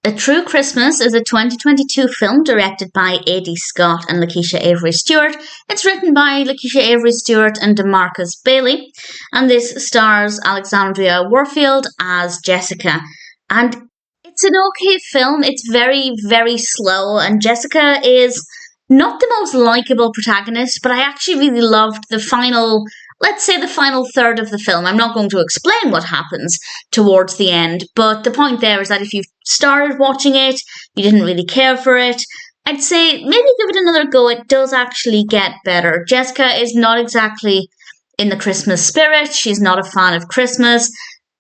A True Christmas is a 2022 film directed by A.D. Scott and Lakisha Avery Stewart. It's written by Lakisha Avery Stewart and DeMarcus Bailey, and this stars Alexandria Warfield as Jessica. And it's an okay film. It's very, very slow, and Jessica is not the most likable protagonist, but I actually really loved the final third of the film. I'm not going to explain what happens towards the end, but the point there is that if you started watching it, you didn't really care for it, I'd say maybe give it another go. It does actually get better. Jessica is not exactly in the Christmas spirit. She's not a fan of Christmas,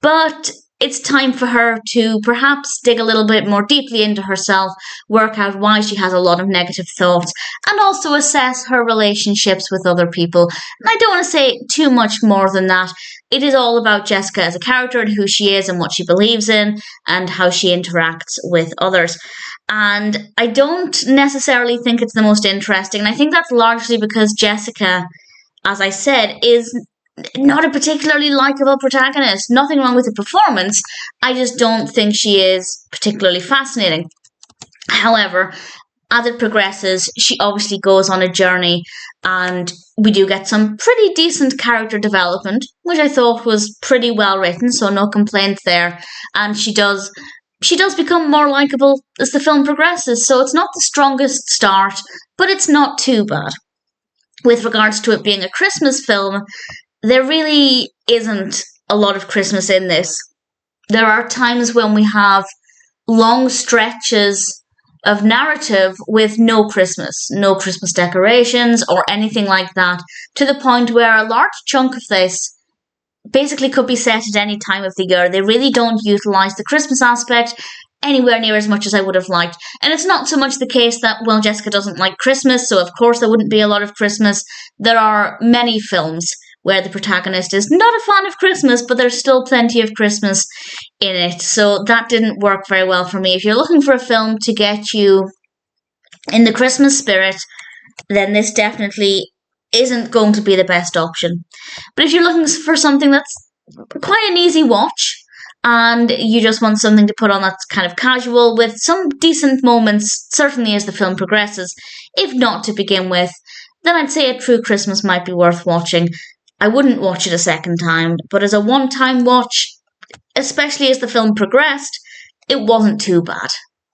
but it's time for her to perhaps dig a little bit more deeply into herself, work out why she has a lot of negative thoughts, and also assess her relationships with other people. And I don't want to say too much more than that. It is all about Jessica as a character and who she is and what she believes in and how she interacts with others. And I don't necessarily think it's the most interesting. And I think that's largely because Jessica, as I said, is not a particularly likable protagonist. Nothing wrong with the performance. I just don't think she is particularly fascinating. However, as it progresses, she obviously goes on a journey, and we do get some pretty decent character development, which I thought was pretty well written, so no complaints there. And she does become more likable as the film progresses, so it's not the strongest start, but it's not too bad. With regards to it being a Christmas film, there really isn't a lot of Christmas in this. There are times when we have long stretches of narrative with no Christmas decorations or anything like that, to the point where a large chunk of this basically could be set at any time of the year. They really don't utilise the Christmas aspect anywhere near as much as I would have liked. And it's not so much the case that, well, Jessica doesn't like Christmas, so of course there wouldn't be a lot of Christmas. There are many films where the protagonist is not a fan of Christmas, but there's still plenty of Christmas in it. So that didn't work very well for me. If you're looking for a film to get you in the Christmas spirit, then this definitely isn't going to be the best option. But if you're looking for something that's quite an easy watch, and you just want something to put on that's kind of casual with some decent moments, certainly as the film progresses, if not to begin with, then I'd say A True Christmas might be worth watching. I wouldn't watch it a second time, but as a one-time watch, especially as the film progressed, it wasn't too bad.